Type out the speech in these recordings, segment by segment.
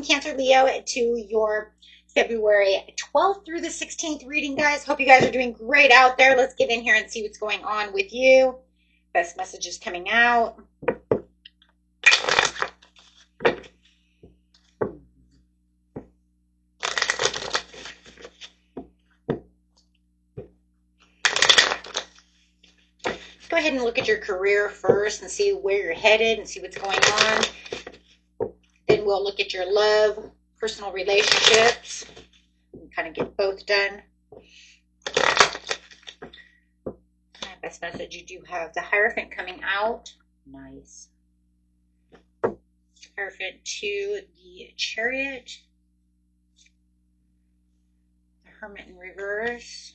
welcome Cancer Leo to your February 12th through the 16th reading, guys. Hope you guys are doing great out there. Let's get in here and see what's going on with you. Best messages coming out. Go ahead and look at your career first and see where you're headed and see what's going on. Then we'll look at your love, personal relationships, and kind of get both done. Best message, you do have the Hierophant coming out. Nice. Hierophant to the Chariot. The Hermit in reverse.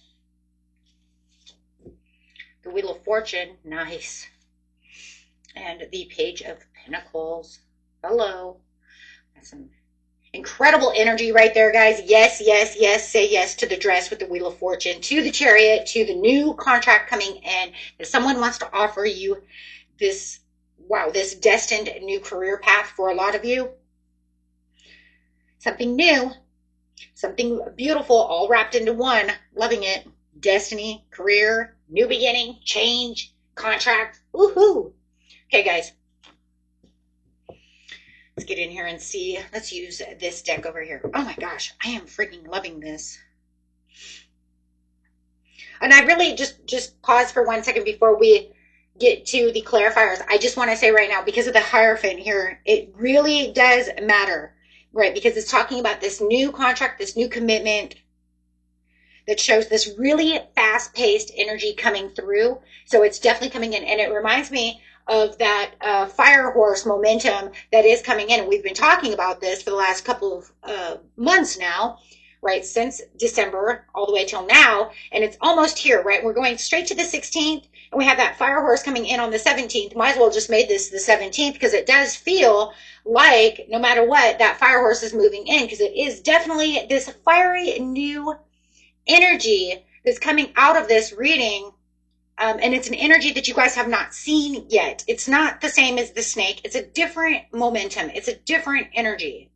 The Wheel of Fortune, nice. And the Page of Pentacles. Hello. That's some incredible energy right there, guys. Yes, yes, yes. Say yes to the dress with the Wheel of Fortune, to the Chariot, to the new contract coming in. If someone wants to offer you this, wow, this destined new career path for a lot of you. Something new, something beautiful, all wrapped into one. Loving it. Destiny, career, new beginning, change, contract. Woohoo! Okay, guys. Let's get in here and see. Let's use this deck over here. Oh my gosh, I am freaking loving this. And I really just pause for 1 second before we get to the clarifiers. I just want to say right now, because of the Hierophant here, it really does matter, right? Because it's talking about this new contract, this new commitment, that shows this really fast-paced energy coming through. So it's definitely coming in. And it reminds me of that fire horse momentum that is coming in. And we've been talking about this for the last couple of months now, right? Since December all the way till now. And it's almost here, right? We're going straight to the 16th. And we have that fire horse coming in on the 17th. Might as well just made this the 17th because it does feel like no matter what, that fire horse is moving in, because it is definitely this fiery new energy that's coming out of this reading, and it's an energy that you guys have not seen yet. It's not the same as the snake. It's a different momentum. It's a different energy.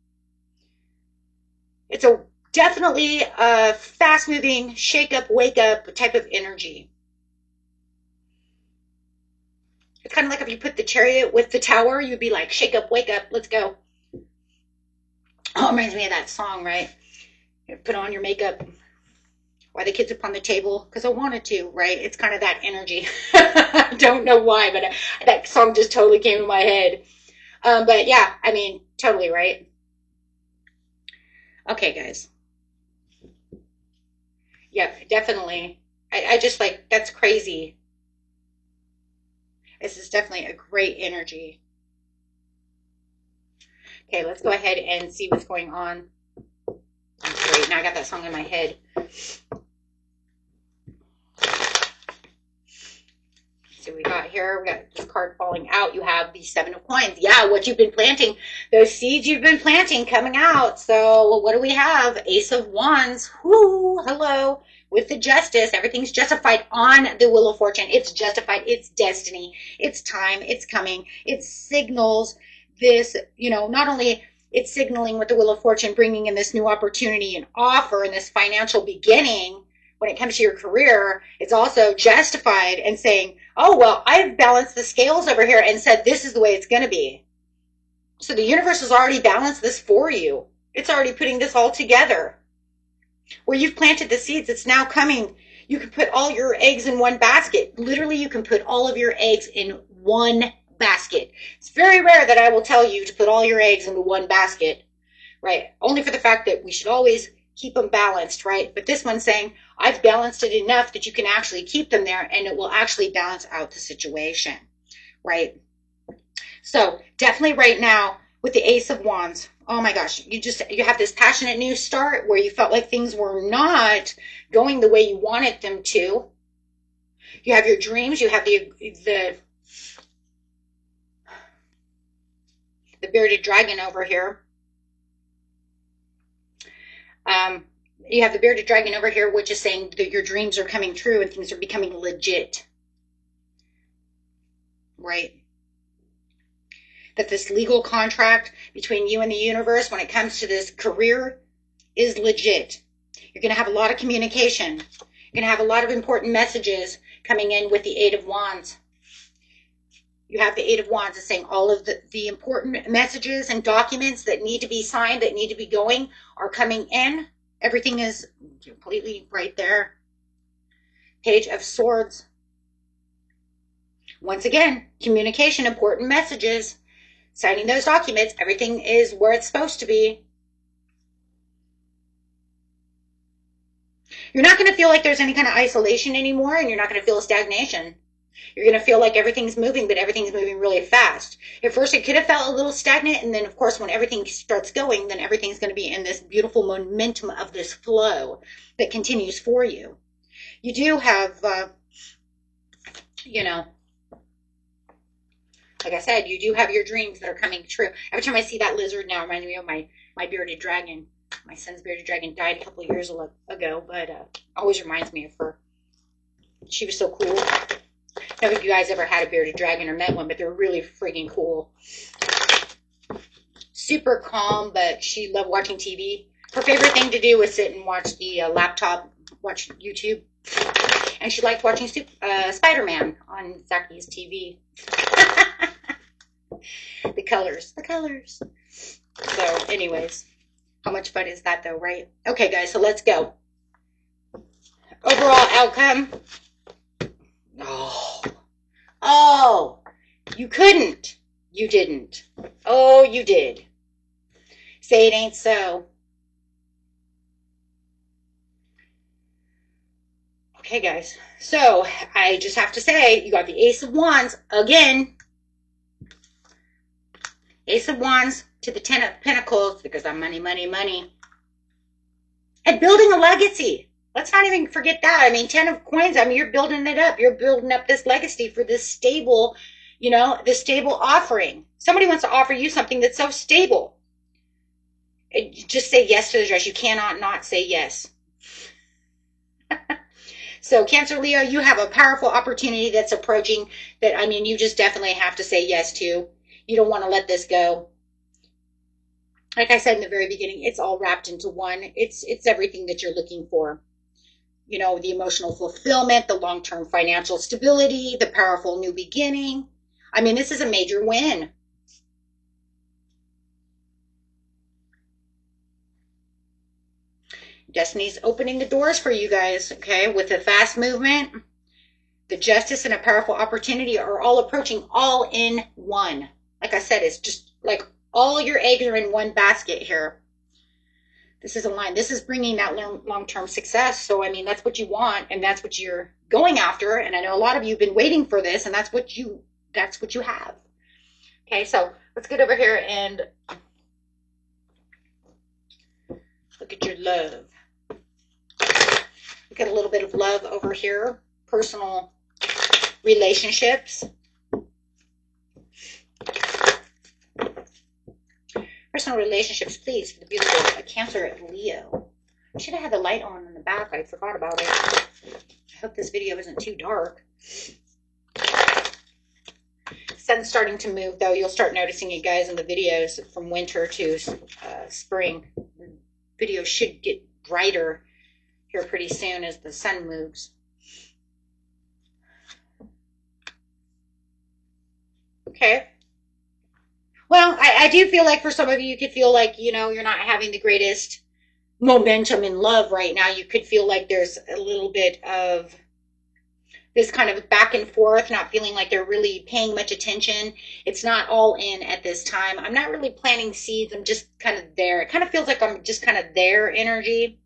It's a definitely a fast-moving, shake-up, wake-up type of energy. It's kind of like if you put the Chariot with the Tower, you'd be like, shake up, wake up, let's go. Oh, it reminds me of that song, right? You put on your makeup. Why the kids upon the table? Because I wanted to, right? It's kind of that energy. I don't know why, but that song just totally came to my head. But yeah, I mean, totally, right? Okay, guys. Yeah, definitely. I just like, that's crazy. This is definitely a great energy. Okay, let's go ahead and see what's going on. Great, now I got that song in my head. So we got here, we got this card falling out. You have the 7 of Coins. Yeah, what you've been planting, those seeds you've been planting coming out. So what do we have? Ace of Wands. Whoo, hello. With the Justice, everything's justified on the Wheel of Fortune. It's justified. It's destiny. It's time. It's coming. It signals this, you know, not only it's signaling with the Wheel of Fortune, bringing in this new opportunity and offer and this financial beginning. When it comes to your career, it's also justified and saying, oh, well, I've balanced the scales over here and said this is the way it's going to be. So the universe has already balanced this for you. It's already putting this all together. Where you've planted the seeds, it's now coming. You can put all your eggs in one basket. Literally, you can put all of your eggs in one basket. It's very rare that I will tell you to put all your eggs into one basket, right? Only for the fact that we should always keep them balanced, right? But this one's saying, I've balanced it enough that you can actually keep them there and it will actually balance out the situation, right? So definitely right now with the Ace of Wands, oh my gosh, you have this passionate new start where you felt like things were not going the way you wanted them to. You have your dreams, you have the bearded dragon over here. You have the bearded dragon over here, which is saying that your dreams are coming true and things are becoming legit. Right? that this legal contract between you and the universe when it comes to this career is legit. You're going to have a lot of communication. You're going to have a lot of important messages coming in with the Eight of Wands. You have the Eight of Wands is saying all of the important messages and documents that need to be signed, that need to be going, are coming in. Everything is completely right there. Page of Swords. Once again, communication, important messages, signing those documents. Everything is where it's supposed to be. You're not going to feel like there's any kind of isolation anymore, and you're not going to feel a stagnation. You're going to feel like everything's moving, but everything's moving really fast. At first, it could have felt a little stagnant, and then, of course, when everything starts going, then everything's going to be in this beautiful momentum of this flow that continues for you. You do have, you know, like I said, you do have your dreams that are coming true. Every time I see that lizard now, it reminds me of my bearded dragon. My son's bearded dragon died a couple of years ago, but always reminds me of her. She was so cool. I don't know if you guys ever had a bearded dragon or met one, but they're really freaking cool. Super calm, but she loved watching TV. Her favorite thing to do was sit and watch the laptop, watch YouTube. And she liked watching Spider-Man on Zacky's TV. The colors. So anyways, how much fun is that though, right? Okay, guys, so let's go. Overall outcome. Oh, you couldn't. You didn't. Oh, you did. Say it ain't so. Okay, guys. So I just have to say, you got the Ace of Wands again. Ace of Wands to the Ten of Pentacles, because I'm money, money, money. And building a legacy. Let's not even forget that. I mean, 10 of Coins, I mean, you're building it up. You're building up this legacy for this stable, you know, this stable offering. Somebody wants to offer you something that's so stable. Just say yes to the dress. You cannot not say yes. So, Cancer, Leo, you have a powerful opportunity that's approaching that, I mean, you just definitely have to say yes to. You don't want to let this go. Like I said in the very beginning, it's all wrapped into one. It's everything that you're looking for. You know, the emotional fulfillment, the long-term financial stability, the powerful new beginning. I mean, this is a major win. Destiny's opening the doors for you guys, okay? With the fast movement, the justice, and a powerful opportunity are all approaching all in one. Like I said, it's just like all your eggs are in one basket here. This is a line. This is bringing that long-term success. So, I mean, that's what you want, and that's what you're going after. And I know a lot of you have been waiting for this, and that's what you have. Okay, so let's get over here and look at your love. Look at a little bit of love over here. Personal relationships. Personal relationships, please, for the beautiful Cancer Leo. I should have had the light on in the back. I forgot about it. I hope this video isn't too dark. Sun's starting to move, though. You'll start noticing it, guys, in the videos from winter to spring. The videos should get brighter here pretty soon as the sun moves. Okay. Well, I do feel like for some of you could feel like, you know, you're not having the greatest momentum in love right now. You could feel like there's a little bit of this kind of back and forth, not feeling like they're really paying much attention. It's not all in at this time. I'm not really planting seeds. I'm just kind of there. It kind of feels like I'm just kind of there energy.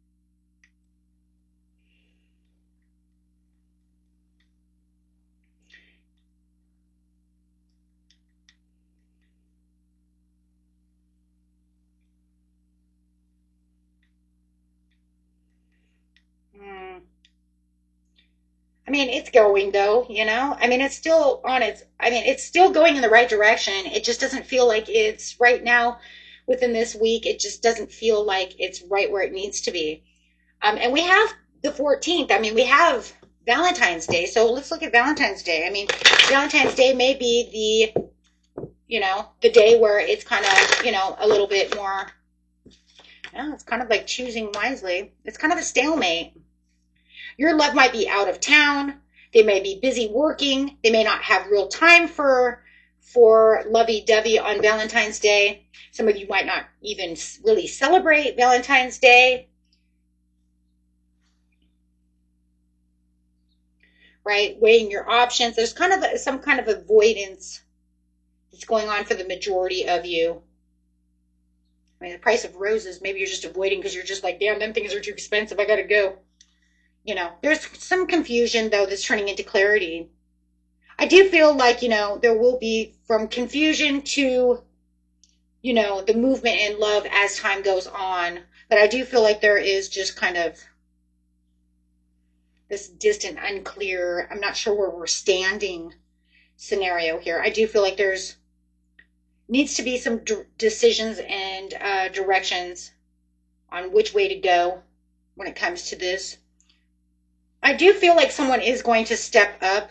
I mean, it's going though, you know, I mean, it's still on its, I mean, it's still going in the right direction. It just doesn't feel like it's right now within this week. It just doesn't feel like it's right where it needs to be. And we have the 14th. I mean, we have Valentine's Day. So let's look at Valentine's Day. I mean, Valentine's Day may be the, you know, the day where it's kind of, you know, a little bit more, yeah, it's kind of like choosing wisely. It's kind of a stalemate. Your love might be out of town. They may be busy working. They may not have real time for lovey-dovey on Valentine's Day. Some of you might not even really celebrate Valentine's Day. Right? Weighing your options. There's kind of some kind of avoidance that's going on for the majority of you. I mean, the price of roses, maybe you're just avoiding because you're just like, damn, them things are too expensive. I got to go. You know, there's some confusion, though, that's turning into clarity. I do feel like, you know, there will be from confusion to, you know, the movement in love as time goes on. But I do feel like there is just kind of this distant, unclear, I'm not sure where we're standing scenario here. I do feel like there's needs to be some decisions and directions on which way to go when it comes to this. I do feel like someone is going to step up.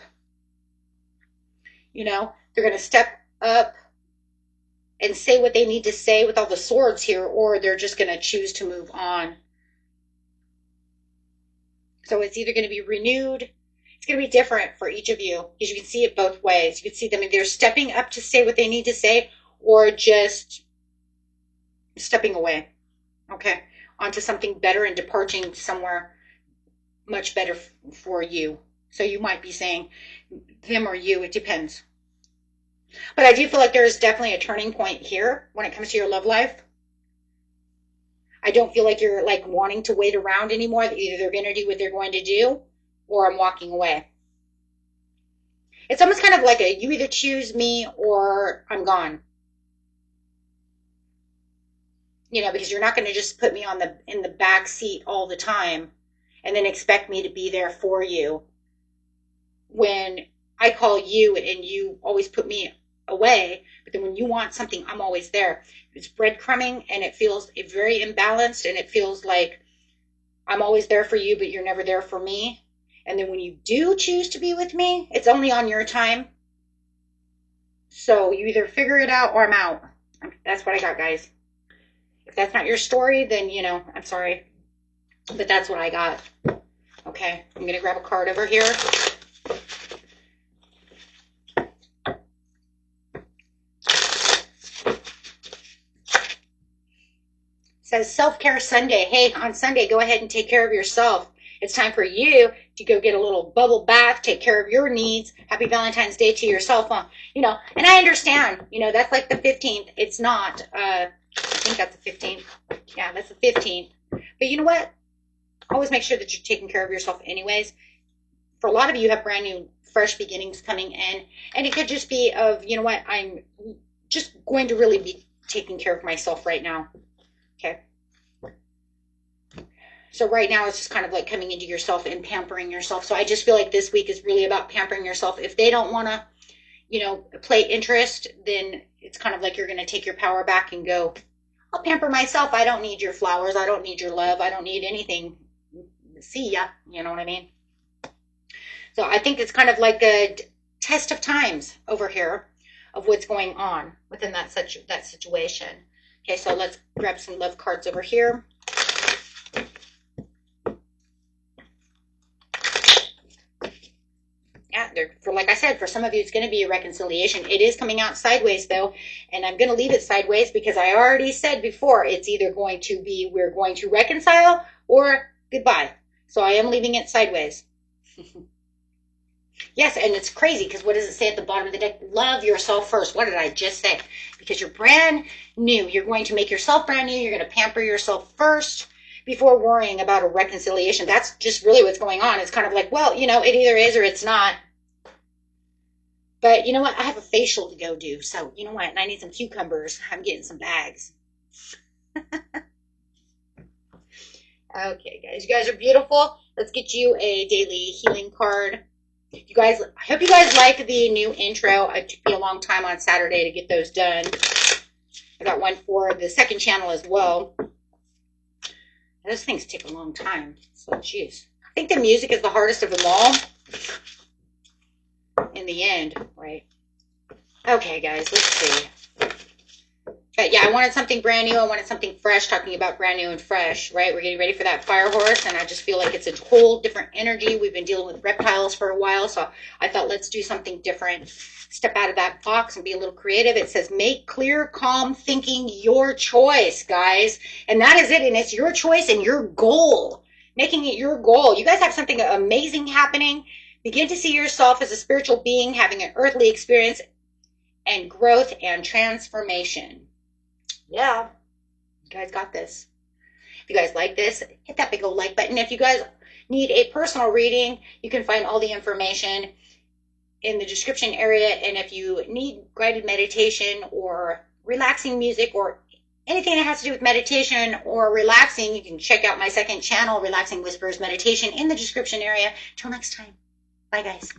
You know, they're going to step up and say what they need to say with all the swords here, or they're just going to choose to move on. So it's either going to be renewed. It's going to be different for each of you because you can see it both ways. You can see them either stepping up to say what they need to say or just stepping away, okay, onto something better and departing somewhere much better for you. So you might be saying them or you, it depends. But I do feel like there is definitely a turning point here when it comes to your love life. I don't feel like you're like wanting to wait around anymore. Either they're going to do what they're going to do or I'm walking away. It's almost kind of like a you either choose me or I'm gone. You know, because you're not going to just put me in the back seat all the time and then expect me to be there for you when I call you and you always put me away. But then when you want something, I'm always there. It's breadcrumbing and it feels very imbalanced and it feels like I'm always there for you, but you're never there for me. And then when you do choose to be with me, it's only on your time. So you either figure it out or I'm out. That's what I got, guys. If that's not your story, then, you know, I'm sorry. But that's what I got. Okay, I'm going to grab a card over here. It says Self-Care Sunday. Hey, on Sunday, go ahead and take care of yourself. It's time for you to go get a little bubble bath, take care of your needs. Happy Valentine's Day to yourself. You know, and I understand, you know, that's like the 15th. It's not, I think that's the 15th. Yeah, that's the 15th. But you know what? Always make sure that you're taking care of yourself anyways. For a lot of you, you have brand new, fresh beginnings coming in. And it could just be of, you know what, I'm just going to really be taking care of myself right now. Okay. So right now it's just kind of like coming into yourself and pampering yourself. So I just feel like this week is really about pampering yourself. If they don't want to, you know, play interest, then it's kind of like you're going to take your power back and go, I'll pamper myself. I don't need your flowers. I don't need your love. I don't need anything. See ya. You know what I mean? So I think it's kind of like a test of times over here of what's going on within that situation. Okay, so let's grab some love cards over here. Yeah, like I said, for some of you, it's going to be a reconciliation. It is coming out sideways, though, and I'm going to leave it sideways because I already said before it's either going to be we're going to reconcile or goodbye. So I am leaving it sideways. Yes, and it's crazy because what does it say at the bottom of the deck? Love yourself first. What did I just say? Because you're brand new. You're going to make yourself brand new. You're going to pamper yourself first before worrying about a reconciliation. That's just really what's going on. It's kind of like, well, you know, it either is or it's not. But you know what? I have a facial to go do. So you know what? And I need some cucumbers. I'm getting some bags. Okay, guys. You guys are beautiful. Let's get you a daily healing card. You guys, I hope you guys like the new intro. It took me a long time on Saturday to get those done. I got one for the second channel as well. Those things take a long time. So, jeez. I think the music is the hardest of them all. In the end, right? Okay, guys, let's see. But yeah, I wanted something brand new. I wanted something fresh, talking about brand new and fresh, right? We're getting ready for that fire horse, and I just feel like it's a whole different energy. We've been dealing with reptiles for a while, so I thought let's do something different. Step out of that box and be a little creative. It says make clear, calm thinking your choice, guys. And that is it, and it's your choice and your goal. Making it your goal. You guys have something amazing happening. Begin to see yourself as a spiritual being having an earthly experience and growth and transformation. Yeah, you guys got this. If you guys like this, hit that big old like button. If you guys need a personal reading, you can find all the information in the description area. And if you need guided meditation or relaxing music or anything that has to do with meditation or relaxing, you can check out my second channel, Relaxing Whispers Meditation, in the description area. Till next time. Bye, guys.